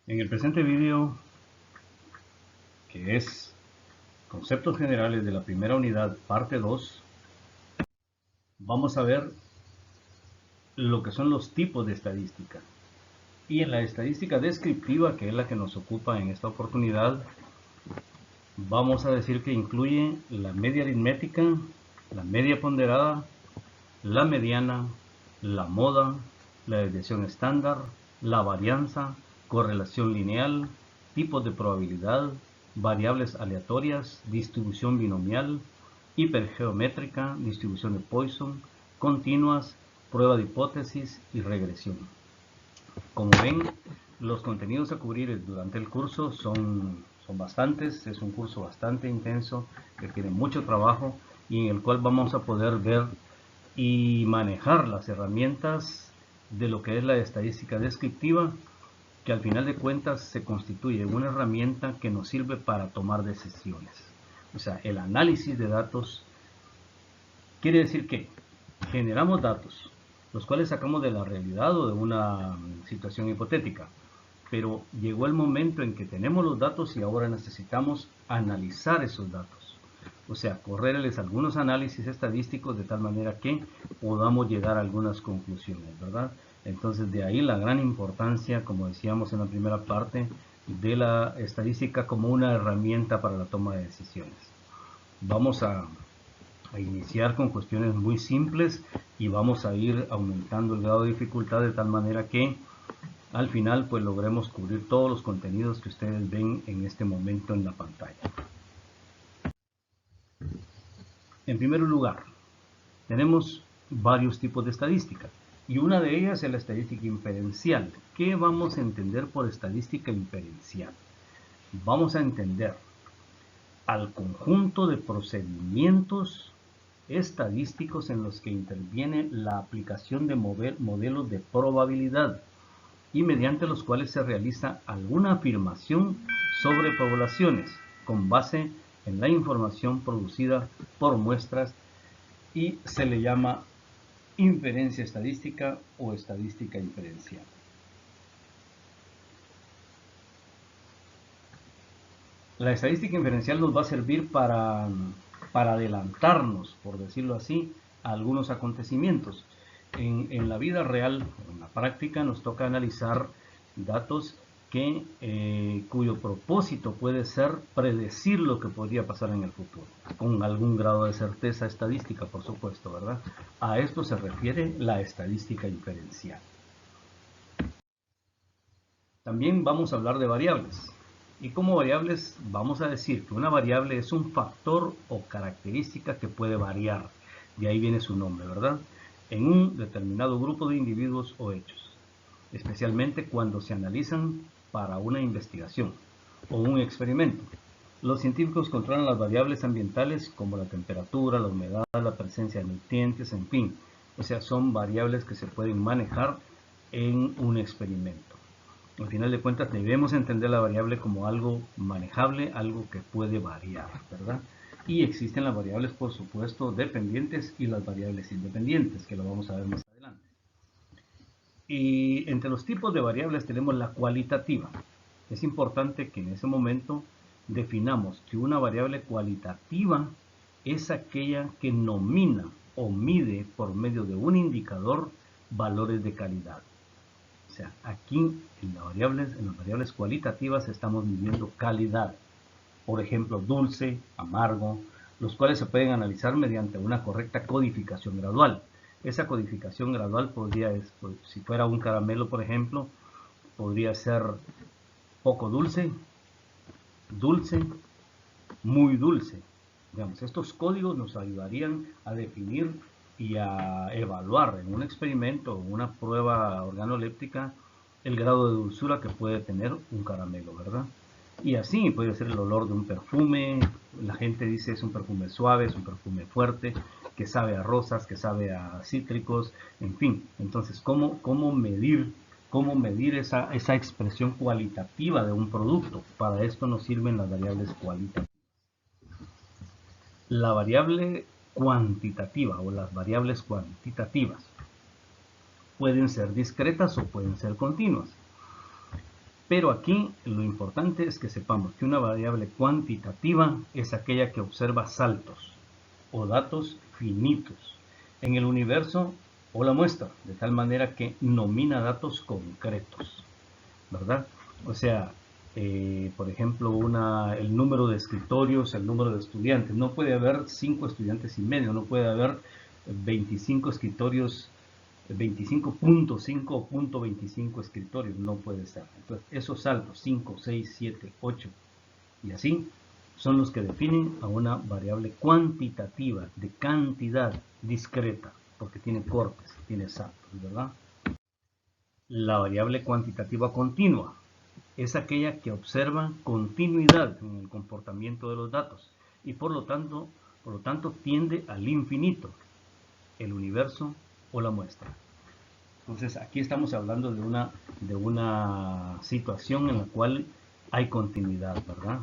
En el presente vídeo, que es Conceptos Generales de la Primera Unidad, parte 2, vamos a ver lo que son los tipos de estadística. Y en la estadística descriptiva, que es la que nos ocupa en esta oportunidad, vamos a decir que incluye la media aritmética, la media ponderada, la mediana, la moda, la desviación estándar, la varianza, correlación lineal, tipos de probabilidad, variables aleatorias, distribución binomial, hipergeométrica, distribución de Poisson, continuas, prueba de hipótesis y regresión. Como ven, los contenidos a cubrir durante el curso son bastantes. Es un curso bastante intenso que tiene mucho trabajo y en el cual vamos a poder ver y manejar las herramientas de lo que es la estadística descriptiva, que al final de cuentas se constituye una herramienta que nos sirve para tomar decisiones. O sea, el análisis de datos quiere decir que generamos datos, los cuales sacamos de la realidad o de una situación hipotética, pero llegó el momento en que tenemos los datos y ahora necesitamos analizar esos datos. O sea, correrles algunos análisis estadísticos de tal manera que podamos llegar a algunas conclusiones, ¿verdad? Entonces, de ahí la gran importancia, como decíamos en la primera parte, de la estadística como una herramienta para la toma de decisiones. Vamos a iniciar con cuestiones muy simples y vamos a ir aumentando el grado de dificultad de tal manera que al final pues logremos cubrir todos los contenidos que ustedes ven en este momento en la pantalla. En primer lugar, tenemos varios tipos de estadística y una de ellas es la estadística inferencial. ¿Qué vamos a entender por estadística inferencial? Vamos a entender al conjunto de procedimientos estadísticos en los que interviene la aplicación de modelos de probabilidad y mediante los cuales se realiza alguna afirmación sobre poblaciones con base en la información producida por muestras y se le llama inferencia estadística o estadística inferencial. La estadística inferencial nos va a servir para adelantarnos, por decirlo así, a algunos acontecimientos. En la vida real, en la práctica, nos toca analizar datos cuyo propósito puede ser predecir lo que podría pasar en el futuro, con algún grado de certeza estadística, por supuesto, ¿verdad? A esto se refiere la estadística inferencial. También vamos a hablar de variables. Y como variables vamos a decir que una variable es un factor o característica que puede variar. De ahí viene su nombre, ¿verdad? En un determinado grupo de individuos o hechos. Especialmente cuando se analizan para una investigación o un experimento. Los científicos controlan las variables ambientales como la temperatura, la humedad, la presencia de nutrientes, en fin. O sea, son variables que se pueden manejar en un experimento. Al final de cuentas debemos entender la variable como algo manejable, algo que puede variar, ¿verdad? Y existen las variables, por supuesto, dependientes y las variables independientes, que lo vamos a ver más adelante. Y entre los tipos de variables tenemos la cualitativa. Es importante que en ese momento definamos que una variable cualitativa es aquella que nomina o mide por medio de un indicador valores de calidad. O sea, aquí en las variables cualitativas estamos midiendo calidad. Por ejemplo, dulce, amargo, los cuales se pueden analizar mediante una correcta codificación gradual. Esa codificación gradual podría, si fuera un caramelo, por ejemplo, podría ser poco dulce, dulce, muy dulce. Digamos, estos códigos nos ayudarían a definir y a evaluar en un experimento o una prueba organoléptica el grado de dulzura que puede tener un caramelo, ¿verdad? Y así puede ser el olor de un perfume. La gente dice es un perfume suave, es un perfume fuerte, que sabe a rosas, que sabe a cítricos, en fin. Entonces, ¿cómo medir esa expresión cualitativa de un producto? Para esto nos sirven las variables cualitativas. La variable cuantitativa o las variables cuantitativas pueden ser discretas o pueden ser continuas. Pero aquí lo importante es que sepamos que una variable cuantitativa es aquella que observa saltos o datos finitos en el universo o la muestra, de tal manera que nomina datos concretos, ¿verdad? O sea, por ejemplo, el número de escritorios, el número de estudiantes. No puede haber 5 estudiantes y medio, no puede haber 25 escritorios, 25.5 o 0.25 escritorios, no puede ser. Entonces, esos saltos, 5, 6, 7, 8 y así, son los que definen a una variable cuantitativa, de cantidad discreta, porque tiene cortes, tiene saltos, ¿verdad? La variable cuantitativa continua es aquella que observa continuidad en el comportamiento de los datos y por lo tanto tiende al infinito, el universo o la muestra. Entonces aquí estamos hablando de una situación en la cual hay continuidad, ¿verdad?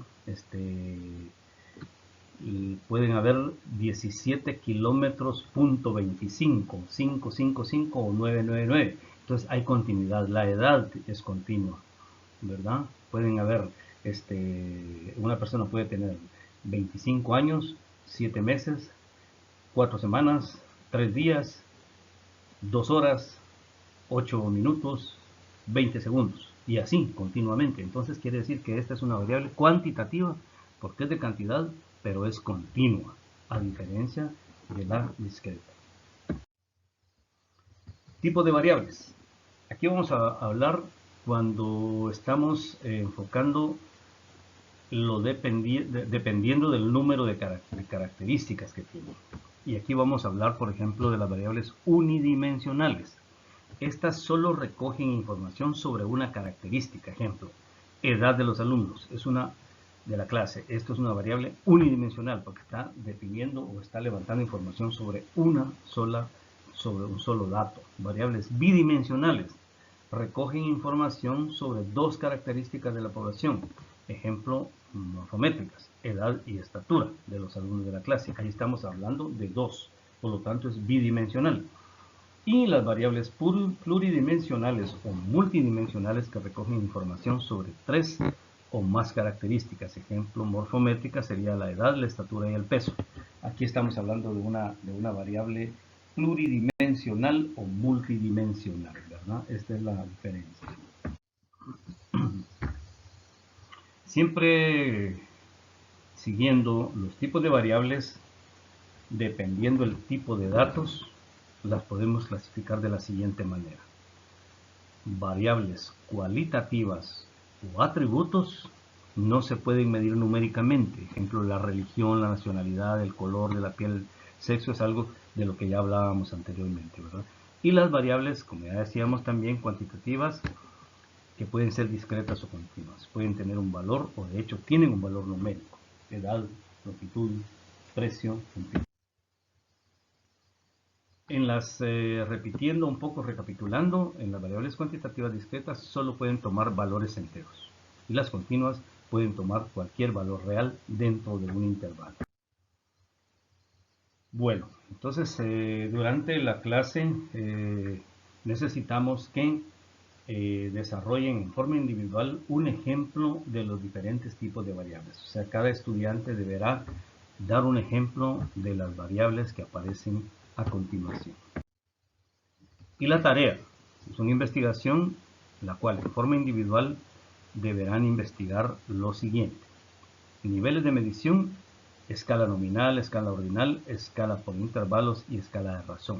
Y pueden haber 17 kilómetros punto 25, 555 o 999. Entonces hay continuidad, la edad es continua, ¿verdad? Pueden haber, una persona puede tener 25 años, 7 meses, 4 semanas, 3 días, 2 horas, 8 minutos, 20 segundos y así continuamente. Entonces quiere decir que esta es una variable cuantitativa porque es de cantidad, pero es continua, a diferencia de la discreta. Tipo de variables. Aquí vamos a hablar cuando estamos enfocando dependiendo del número de características que tiene. Y aquí vamos a hablar, por ejemplo, de las variables unidimensionales. Estas solo recogen información sobre una característica. Ejemplo, edad de los alumnos es una de la clase. Esto es una variable unidimensional porque está definiendo o está levantando información sobre un solo dato. Variables bidimensionales recogen información sobre dos características de la población. Ejemplo, morfométricas, edad y estatura de los alumnos de la clase. Ahí estamos hablando de dos, por lo tanto es bidimensional. Y las variables pluridimensionales o multidimensionales que recogen información sobre tres o más características. Ejemplo, morfométrica sería la edad, la estatura y el peso. Aquí estamos hablando de una variable pluridimensional o multidimensional, ¿verdad? Esta es la diferencia. Siempre siguiendo los tipos de variables, dependiendo del tipo de datos, las podemos clasificar de la siguiente manera. Variables cualitativas o atributos no se pueden medir numéricamente. Ejemplo, la religión, la nacionalidad, el color de la piel, el sexo es algo de lo que ya hablábamos anteriormente, ¿verdad? Y las variables, como ya decíamos también, cuantitativas, que pueden ser discretas o continuas. Pueden tener un valor o de hecho tienen un valor numérico. Edad, longitud, precio, en fin. Repitiendo un poco, recapitulando, en las variables cuantitativas discretas solo pueden tomar valores enteros y las continuas pueden tomar cualquier valor real dentro de un intervalo. Bueno, entonces durante la clase necesitamos que desarrollen en forma individual un ejemplo de los diferentes tipos de variables. O sea, cada estudiante deberá dar un ejemplo de las variables que aparecen a continuación. Y la tarea es una investigación en la cual en forma individual deberán investigar lo siguiente: niveles de medición, escala nominal, escala ordinal, escala por intervalos y escala de razón.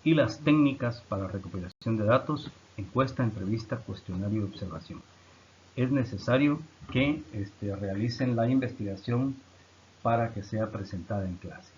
Y las técnicas para recopilación de datos, encuesta, entrevista, cuestionario y observación. Es necesario que realicen la investigación para que sea presentada en clase.